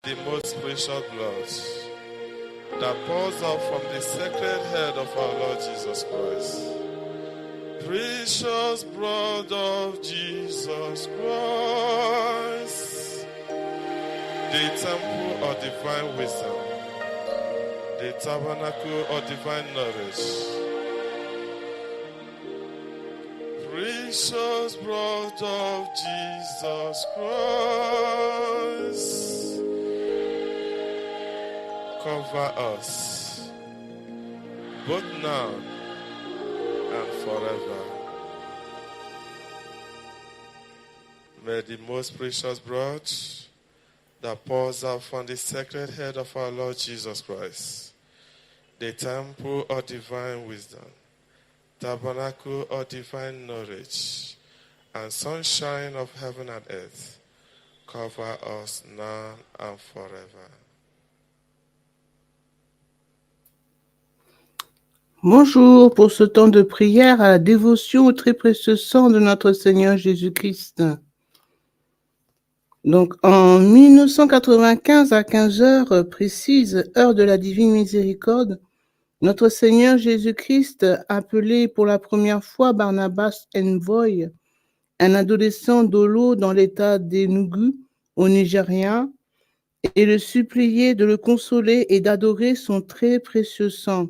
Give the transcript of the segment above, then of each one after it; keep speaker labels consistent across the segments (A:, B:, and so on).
A: the most precious blood that pours out from the sacred head of our Lord Jesus Christ. Precious blood of Jesus Christ, the temple of divine wisdom, the tabernacle of divine knowledge. Precious blood of Jesus Christ, cover us, both now and forever. May the most precious blood that pours out from the sacred head of our Lord Jesus Christ, the temple of divine wisdom, tabernacle of divine knowledge, and sunshine of heaven and earth, cover us now and forever.
B: Bonjour pour ce temps de prière à la dévotion au très précieux sang de notre Seigneur Jésus-Christ. Donc, en 1995 à 15 heures précises, heure de la divine miséricorde, notre Seigneur Jésus-Christ appelé pour la première fois Barnabas Envoy, un adolescent d'Olo dans l'état d'Enugu, au Nigeria, et le suppliait de le consoler et d'adorer son très précieux sang.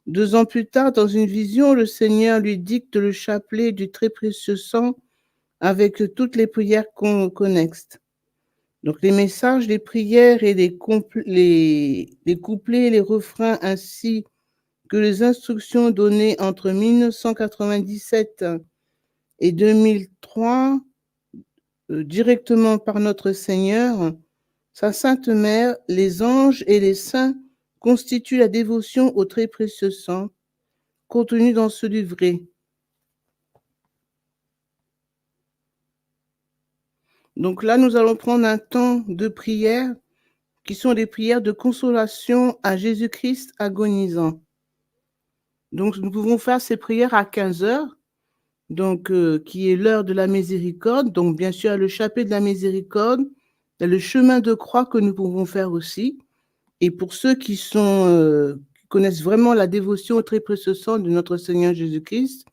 B: 2 ans plus tard, dans une vision, le Seigneur lui dicte le chapelet du très précieux sang avec toutes les prières connexes. Donc les messages, les prières et les couplets, les refrains ainsi que les instructions données entre 1997 et 2003 directement par notre Seigneur, sa Sainte Mère, les anges et les saints constituent la dévotion au très précieux sang contenu dans ce livret. Donc là, nous allons prendre un temps de prière qui sont des prières de consolation à Jésus-Christ agonisant. Donc, nous pouvons faire ces prières à 15 heures, donc, qui est l'heure de la miséricorde. Donc, bien sûr, le chapelet de la miséricorde, il y a le chemin de croix que nous pouvons faire aussi. Et pour ceux qui connaissent vraiment la dévotion au très précieux sang de notre Seigneur Jésus-Christ,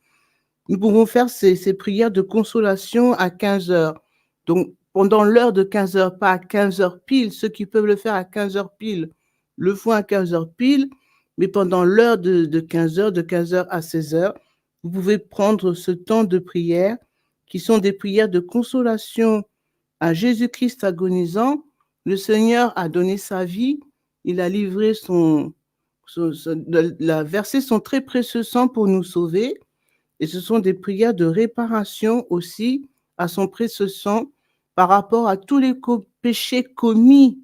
B: nous pouvons faire ces prières de consolation à 15 heures. Donc, pendant l'heure de 15 heures, pas à 15 heures pile. Ceux qui peuvent le faire à 15 heures pile le font à 15 heures pile. Mais pendant l'heure de 15 heures, de 15 heures à 16 heures, vous pouvez prendre ce temps de prière qui sont des prières de consolation à Jésus-Christ agonisant. Le Seigneur a donné sa vie. Il a livré versé son très précieux sang pour nous sauver. Et ce sont des prières de réparation aussi à son précieux sang par rapport à tous les péchés commis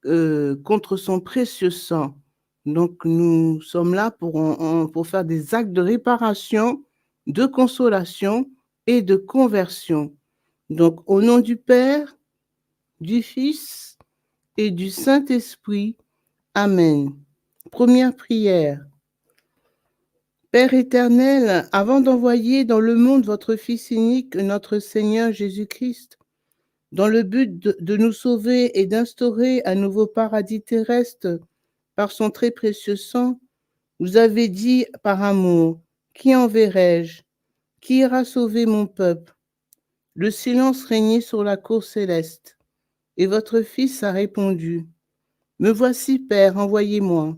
B: contre son précieux sang. Donc, nous sommes là pour faire des actes de réparation, de consolation et de conversion. Donc, au nom du Père, du Fils et du Saint-Esprit. Amen. Première prière. Père éternel, avant d'envoyer dans le monde votre Fils unique, notre Seigneur Jésus-Christ, dans le but de nous sauver et d'instaurer un nouveau paradis terrestre par son très précieux sang, vous avez dit par amour, qui enverrai-je? Qui ira sauver mon peuple? Le silence régnait sur la cour céleste, et votre Fils a répondu, me voici, Père, envoyez-moi.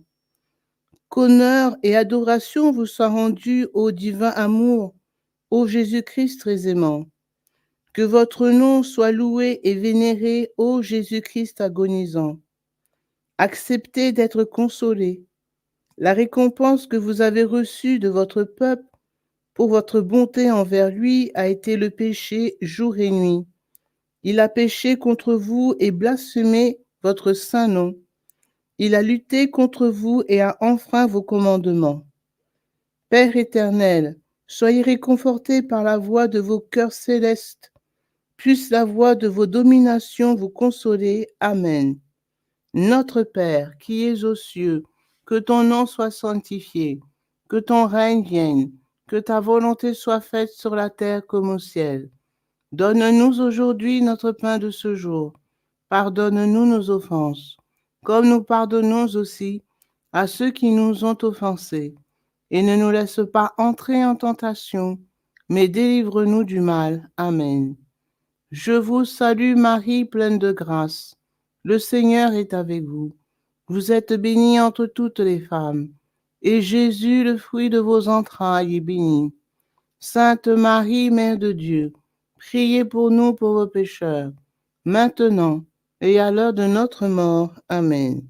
B: Qu'honneur et adoration vous soient rendus au divin amour, ô Jésus-Christ très aimant. Que votre nom soit loué et vénéré, ô Jésus-Christ agonisant. Acceptez d'être consolé. La récompense que vous avez reçue de votre peuple pour votre bonté envers lui a été le péché jour et nuit. Il a péché contre vous et blasphémé votre saint nom. Il a lutté contre vous et a enfreint vos commandements. Père éternel, soyez réconfortés par la voix de vos cœurs célestes. Puisse la voix de vos dominations vous consoler. Amen. Notre Père, qui es aux cieux, que ton nom soit sanctifié, que ton règne vienne, que ta volonté soit faite sur la terre comme au ciel. Donne-nous aujourd'hui notre pain de ce jour. pardonne-nous nos offenses, comme nous pardonnons aussi à ceux qui nous ont offensés. Et ne nous laisse pas entrer en tentation, mais délivre-nous du mal. Amen. Je vous salue Marie, pleine de grâce. Le Seigneur est avec vous. Vous êtes bénie entre toutes les femmes, et Jésus, le fruit de vos entrailles, est béni. Sainte Marie, Mère de Dieu, priez pour nous pauvres pécheurs, maintenant et à l'heure de notre mort. Amen.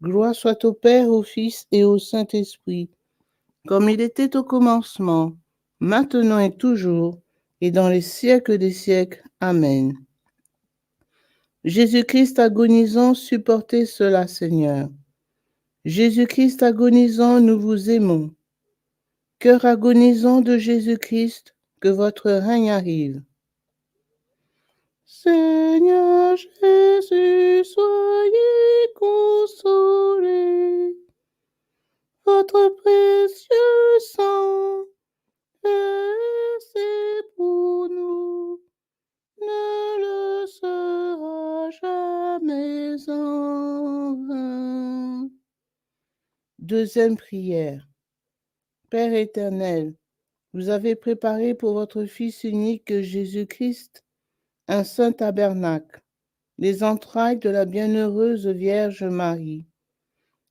B: Gloire soit au Père, au Fils et au Saint-Esprit, comme il était au commencement, maintenant et toujours, et dans les siècles des siècles. Amen. Jésus-Christ agonisant, supportez cela, Seigneur. Jésus-Christ agonisant, nous vous aimons. Cœur agonisant de Jésus-Christ, que votre règne arrive. Seigneur Jésus, soyez consolé. Votre précieux sang, versé pour nous, ne le sera jamais en vain. Deuxième prière. Père éternel, vous avez préparé pour votre Fils unique Jésus-Christ un saint tabernacle, les entrailles de la bienheureuse Vierge Marie.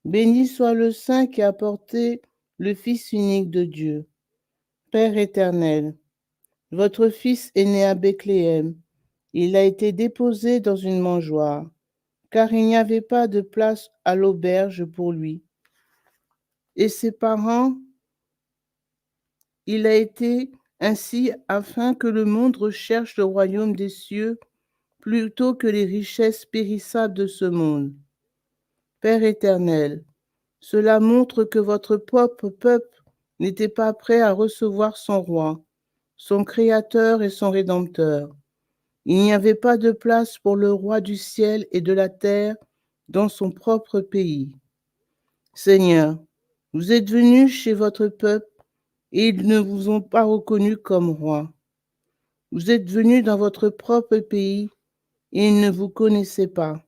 B: Béni soit le Saint qui a porté le Fils unique de Dieu. Père éternel, votre Fils est né à Bethléem. Il a été déposé dans une mangeoire, car il n'y avait pas de place à l'auberge pour lui. Et ses parents, il a été ainsi afin que le monde recherche le royaume des cieux plutôt que les richesses périssables de ce monde. Père éternel, cela montre que votre propre peuple n'était pas prêt à recevoir son roi, son créateur et son rédempteur. Il n'y avait pas de place pour le roi du ciel et de la terre dans son propre pays. Seigneur, vous êtes venus chez votre peuple et ils ne vous ont pas reconnu comme roi. Vous êtes venus dans votre propre pays et ils ne vous connaissaient pas.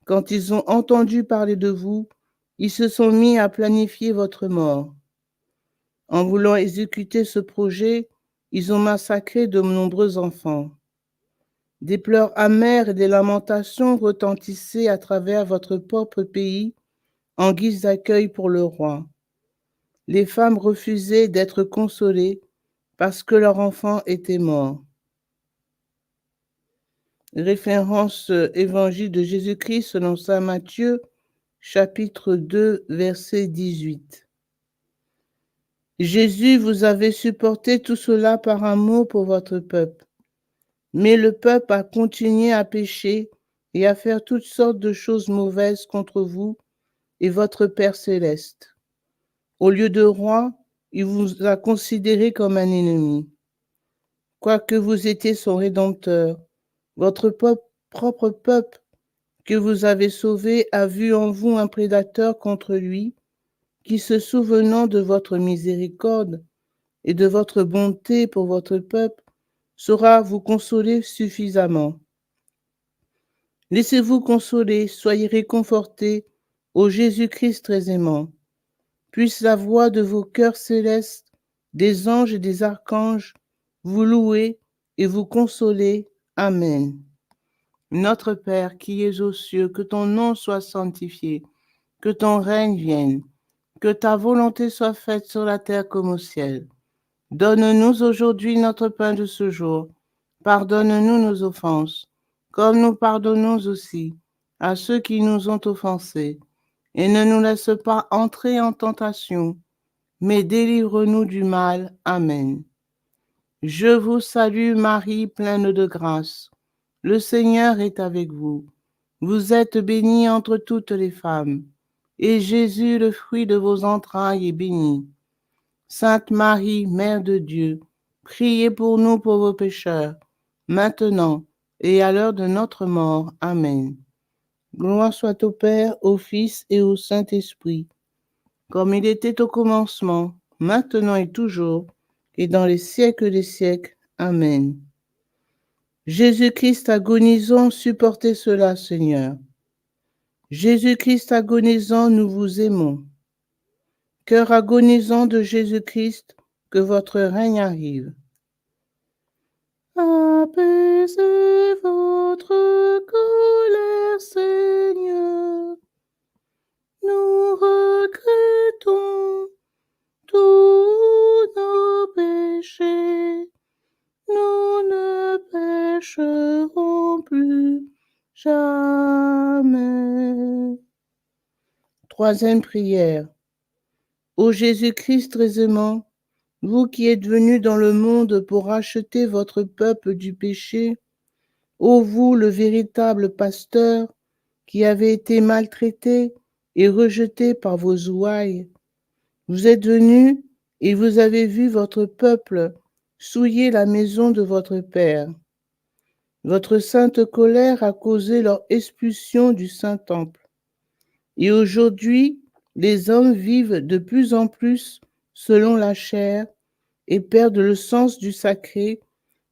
B: Quand ils ont entendu parler de vous, ils se sont mis à planifier votre mort. En voulant exécuter ce projet, ils ont massacré de nombreux enfants. Des pleurs amers et des lamentations retentissaient à travers votre propre pays en guise d'accueil pour le roi. Les femmes refusaient d'être consolées parce que leur enfant était mort. Référence Évangile de Jésus-Christ selon saint Matthieu, chapitre 2, verset 18. Jésus, vous avez supporté tout cela par amour pour votre peuple. Mais le peuple a continué à pécher et à faire toutes sortes de choses mauvaises contre vous et votre Père céleste. Au lieu de roi, il vous a considéré comme un ennemi. Quoique vous étiez son rédempteur, votre propre peuple que vous avez sauvé a vu en vous un prédateur contre lui, qui, se souvenant de votre miséricorde et de votre bonté pour votre peuple, saura vous consoler suffisamment. Laissez-vous consoler, soyez réconfortés, ô Jésus-Christ très aimant. Puisse la voix de vos cœurs célestes, des anges et des archanges, vous louer et vous consoler. Amen. Notre Père qui es aux cieux, que ton nom soit sanctifié, que ton règne vienne, que ta volonté soit faite sur la terre comme au ciel. Donne-nous aujourd'hui notre pain de ce jour. Pardonne-nous nos offenses, comme nous pardonnons aussi à ceux qui nous ont offensés. Et ne nous laisse pas entrer en tentation, mais délivre-nous du mal. Amen. Je vous salue Marie, pleine de grâce. Le Seigneur est avec vous. Vous êtes bénie entre toutes les femmes, et Jésus, le fruit de vos entrailles, est béni. Sainte Marie, Mère de Dieu, priez pour nous pauvres pécheurs, maintenant et à l'heure de notre mort. Amen. Gloire soit au Père, au Fils et au Saint-Esprit, comme il était au commencement, maintenant et toujours, et dans les siècles des siècles. Amen. Jésus-Christ agonisant, supportez cela, Seigneur. Jésus-Christ agonisant, nous vous aimons. Cœur agonisant de Jésus-Christ, que votre règne arrive. Apaisez votre colère, Seigneur. Nous regrettons tous nos péchés. Nous ne pécherons plus jamais. Troisième prière. Ô Jésus-Christ très aimant, vous qui êtes venu dans le monde pour racheter votre peuple du péché, ô vous le véritable pasteur qui avez été maltraité et rejeté par vos ouailles, vous êtes venu et vous avez vu votre peuple souiller la maison de votre Père. Votre sainte colère a causé leur expulsion du Saint-Temple. Et aujourd'hui, les hommes vivent de plus en plus selon la chair et perdent le sens du sacré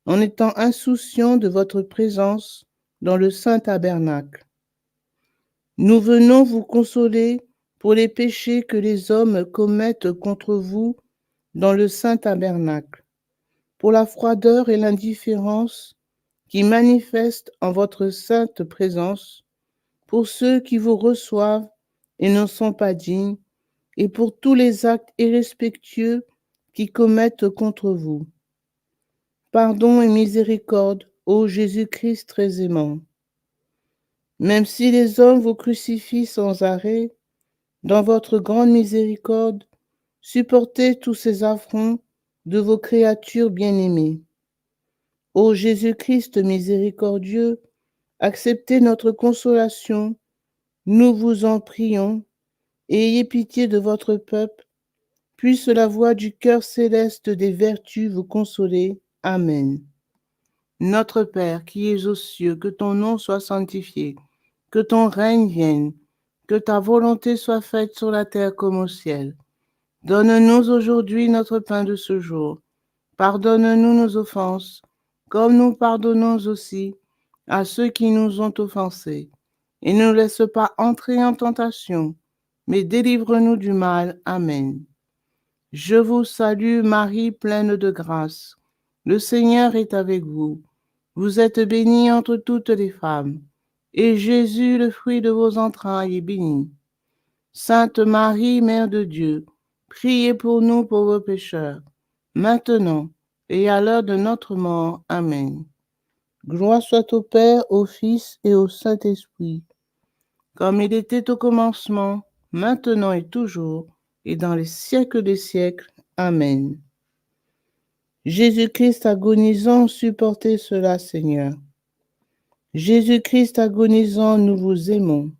B: en étant insouciants de votre présence dans le Saint Tabernacle. Nous venons vous consoler pour les péchés que les hommes commettent contre vous dans le Saint Tabernacle, pour la froideur et l'indifférence qui manifestent en votre sainte présence, pour ceux qui vous reçoivent et n'en sont pas dignes, et pour tous les actes irrespectueux qui commettent contre vous. Pardon et miséricorde, ô Jésus-Christ très aimant. Même si les hommes vous crucifient sans arrêt, dans votre grande miséricorde, supportez tous ces affronts de vos créatures bien-aimées. Ô Jésus-Christ miséricordieux, acceptez notre consolation, nous vous en prions, et ayez pitié de votre peuple, puisse la voix du cœur céleste des vertus vous consoler. Amen. Notre Père qui es aux cieux, que ton nom soit sanctifié, que ton règne vienne, que ta volonté soit faite sur la terre comme au ciel. Donne-nous aujourd'hui notre pain de ce jour. Pardonne-nous nos offenses, comme nous pardonnons aussi à ceux qui nous ont offensés. Et ne nous laisse pas entrer en tentation, mais délivre-nous du mal. Amen. Je vous salue, Marie, pleine de grâce. Le Seigneur est avec vous. Vous êtes bénie entre toutes les femmes, et Jésus, le fruit de vos entrailles, est béni. Sainte Marie, Mère de Dieu, priez pour nous pauvres pécheurs, maintenant et à l'heure de notre mort. Amen. Gloire soit au Père, au Fils et au Saint-Esprit, comme il était au commencement, maintenant et toujours, et dans les siècles des siècles. Amen. Jésus-Christ agonisant, supportez cela, Seigneur. Jésus-Christ agonisant, nous vous aimons.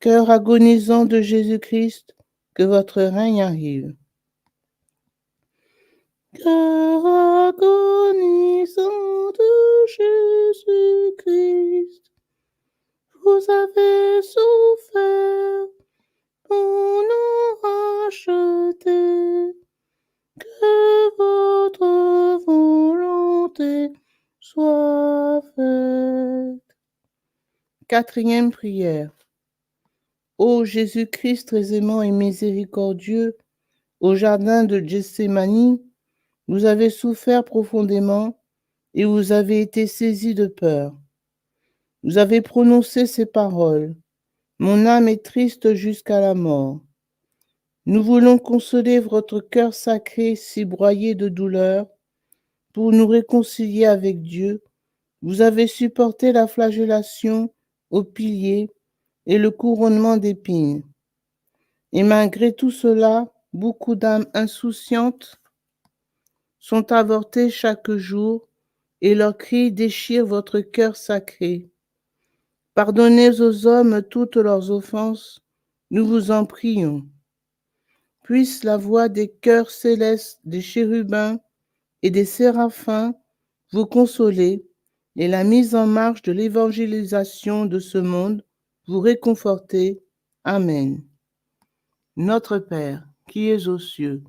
B: Cœur agonisant de Jésus-Christ, que votre règne arrive. Cœur agonisant de Jésus-Christ, vous avez souffert pour nous racheter. Que votre volonté soit faite. Quatrième prière. Ô Jésus-Christ très aimant et miséricordieux, au jardin de Gethsémani, vous avez souffert profondément et vous avez été saisi de peur. Vous avez prononcé ces paroles. Mon âme est triste jusqu'à la mort. Nous voulons consoler votre cœur sacré si broyé de douleur pour nous réconcilier avec Dieu. Vous avez supporté la flagellation au pilier et le couronnement d'épines. Et malgré tout cela, beaucoup d'âmes insouciantes sont avortées chaque jour et leurs cris déchirent votre cœur sacré. Pardonnez aux hommes toutes leurs offenses, nous vous en prions. Puisse la voix des chœurs célestes, des chérubins et des séraphins vous consoler et la mise en marche de l'évangélisation de ce monde vous réconforter. Amen. Notre Père, qui es aux cieux,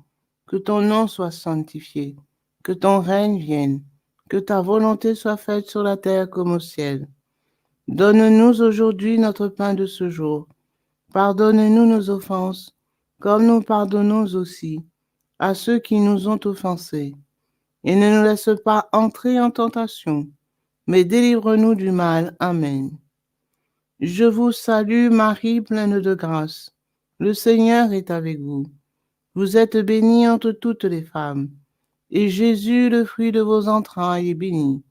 B: que ton nom soit sanctifié, que ton règne vienne, que ta volonté soit faite sur la terre comme au ciel. Donne-nous aujourd'hui notre pain de ce jour. Pardonne-nous nos offenses, comme nous pardonnons aussi à ceux qui nous ont offensés. Et ne nous laisse pas entrer en tentation, mais délivre-nous du mal. Amen. Je vous salue Marie, pleine de grâce. Le Seigneur est avec vous. Vous êtes bénie entre toutes les femmes, et Jésus, le fruit de vos entrailles, est béni.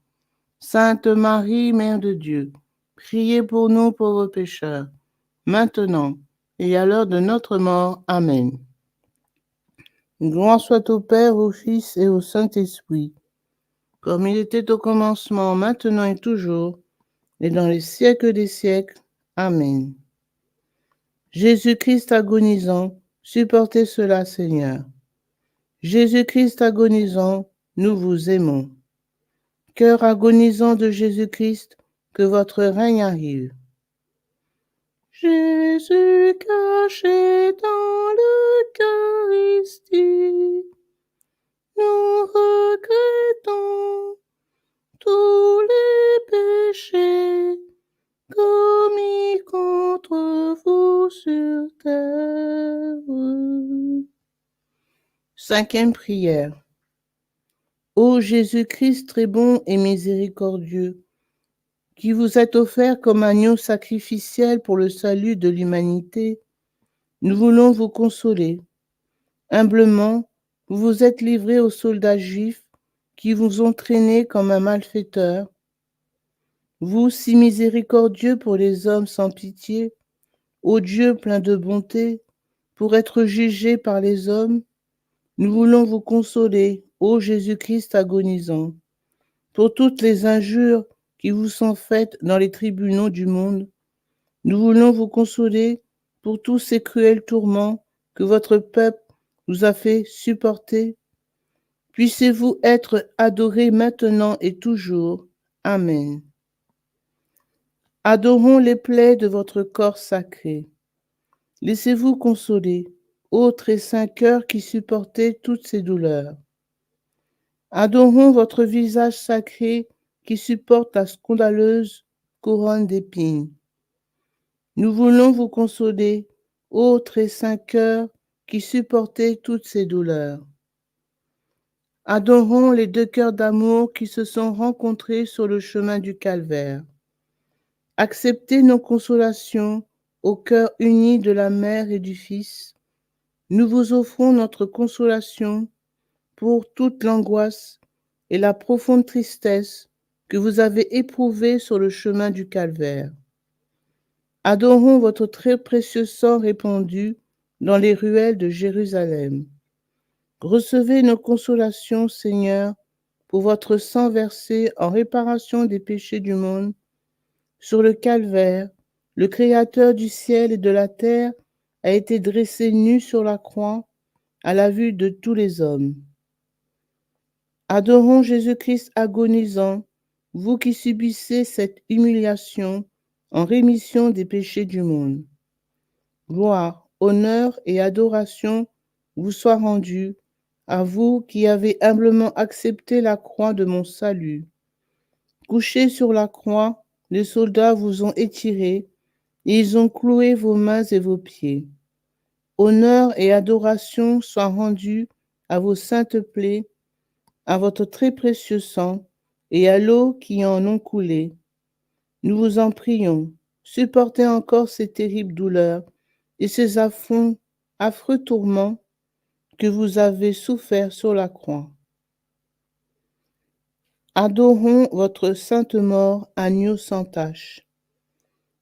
B: Sainte Marie, Mère de Dieu, priez pour nous pauvres pécheurs, maintenant et à l'heure de notre mort. Amen. Gloire soit au Père, au Fils et au Saint-Esprit, comme il était au commencement, maintenant et toujours, et dans les siècles des siècles. Amen. Jésus-Christ agonisant, supportez cela, Seigneur. Jésus-Christ agonisant, nous vous aimons. Cœur agonisant de Jésus-Christ, que votre règne arrive. Jésus caché dans l'Eucharistie, nous regrettons tous les péchés commis contre vous sur terre. Cinquième prière. Ô Jésus-Christ très bon et miséricordieux, qui vous êtes offert comme agneau sacrificiel pour le salut de l'humanité, nous voulons vous consoler. Humblement, vous vous êtes livré aux soldats juifs qui vous ont traîné comme un malfaiteur. Vous, si miséricordieux pour les hommes sans pitié, ô Dieu plein de bonté, pour être jugé par les hommes, nous voulons vous consoler, ô Jésus-Christ agonisant, pour toutes les injures qui vous sont faites dans les tribunaux du monde. Nous voulons vous consoler pour tous ces cruels tourments que votre peuple vous a fait supporter. Puissiez-vous être adorés maintenant et toujours. Amen. Adorons les plaies de votre corps sacré. Laissez-vous consoler, ô très saint cœur qui supportez toutes ces douleurs. Adorons votre visage sacré qui supporte la scandaleuse couronne d'épines. Nous voulons vous consoler, ô très saint cœur qui supportez toutes ces douleurs. Adorons les deux cœurs d'amour qui se sont rencontrés sur le chemin du calvaire. Acceptez nos consolations au cœur uni de la Mère et du Fils. Nous vous offrons notre consolation pour toute l'angoisse et la profonde tristesse que vous avez éprouvées sur le chemin du calvaire. Adorons votre très précieux sang répandu dans les ruelles de Jérusalem. Recevez nos consolations, Seigneur, pour votre sang versé en réparation des péchés du monde. Sur le calvaire, le Créateur du ciel et de la terre a été dressé nu sur la croix à la vue de tous les hommes. Adorons Jésus-Christ agonisant, vous qui subissez cette humiliation en rémission des péchés du monde. Gloire, honneur et adoration vous soient rendus à vous qui avez humblement accepté la croix de mon salut. Couchés sur la croix, les soldats vous ont étirés et ils ont cloué vos mains et vos pieds. Honneur et adoration soient rendus à vos saintes plaies, à votre très précieux sang et à l'eau qui en ont coulé. Nous vous en prions, supportez encore ces terribles douleurs et ces affreux tourments que vous avez soufferts sur la croix. Adorons votre sainte mort, agneau sans tache.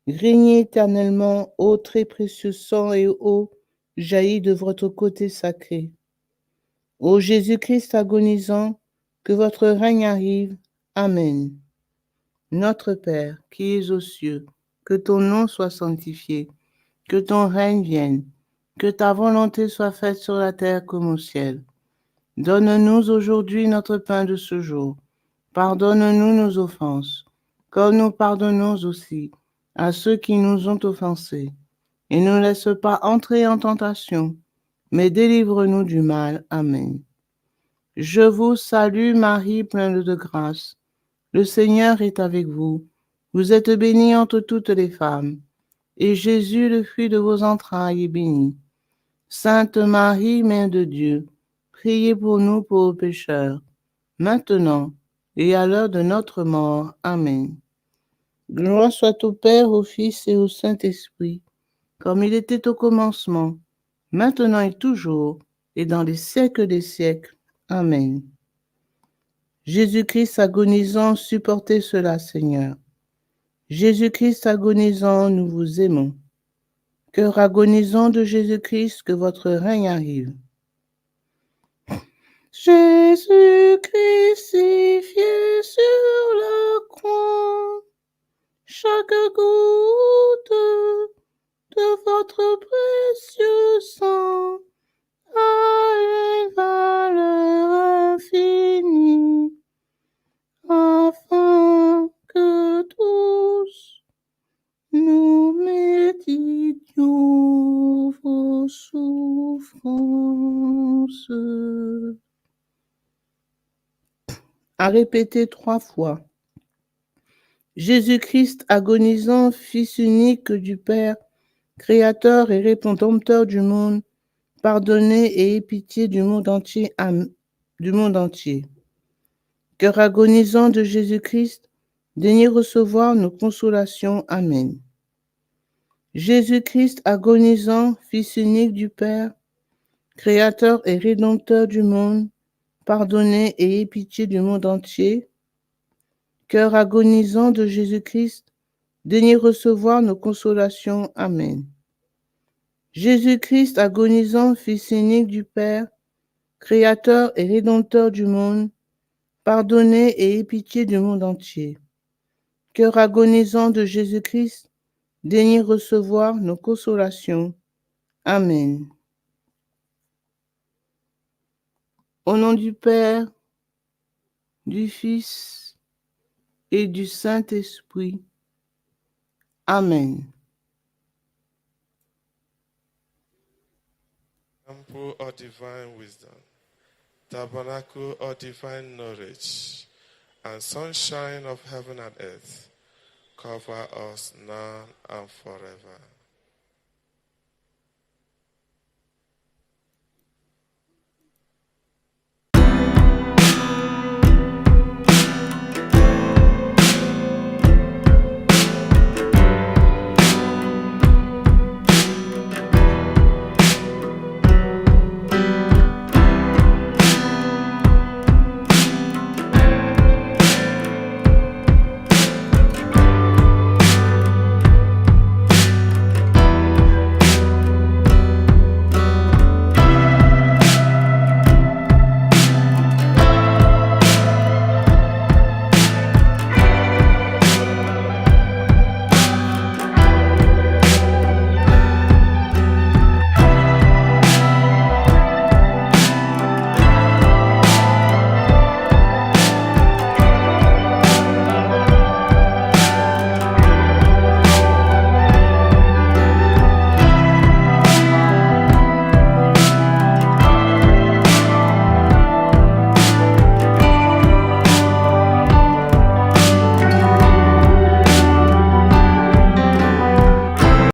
B: Régnez éternellement, ô très précieux sang et eau jaillis de votre côté sacré. Ô Jésus-Christ agonisant, que votre règne arrive. Amen. Notre Père, qui es aux cieux, que ton nom soit sanctifié, que ton règne vienne, que ta volonté soit faite sur la terre comme au ciel. Donne-nous aujourd'hui notre pain de ce jour. Pardonne-nous nos offenses, comme nous pardonnons aussi à ceux qui nous ont offensés. Et ne nous laisse pas entrer en tentation, mais délivre-nous du mal. Amen. Je vous salue Marie, pleine de grâce. Le Seigneur est avec vous. Vous êtes bénie entre toutes les femmes, et Jésus, le fruit de vos entrailles, est béni. Sainte Marie, Mère de Dieu, priez pour nous pauvres pécheurs, maintenant et à l'heure de notre mort. Amen. Gloire soit au Père, au Fils et au Saint-Esprit, comme il était au commencement, maintenant et toujours, et dans les siècles des siècles. Amen. Jésus-Christ agonisant, supportez cela, Seigneur. Jésus-Christ agonisant, nous vous aimons. Cœur agonisant de Jésus-Christ, que votre règne arrive. Jésus crucifié sur la croix, chaque goutte de votre précieux sang a une valeur infinie, afin que tous nous méditions vos souffrances. À répéter 3 fois. Jésus-Christ agonisant, Fils unique du Père, Créateur et Rédempteur du monde, pardonnez et aie pitié du monde entier. Cœur agonisant de Jésus-Christ, daignez recevoir nos consolations. Amen. Jésus-Christ agonisant, Fils unique du Père, Créateur et Rédempteur du monde, pardonnez et aie pitié du monde entier. Cœur agonisant de Jésus-Christ, daignez recevoir nos consolations. Amen. Jésus-Christ agonisant, Fils unique du Père, Créateur et Rédempteur du monde, pardonnez et aie pitié du monde entier. Cœur agonisant de Jésus-Christ, daignez recevoir nos consolations. Amen. Au nom du Père, du Fils et du Saint-Esprit. Amen.
A: Temple of divine wisdom, tabernacle of divine knowledge, and sunshine of heaven and earth, cover us now and forever.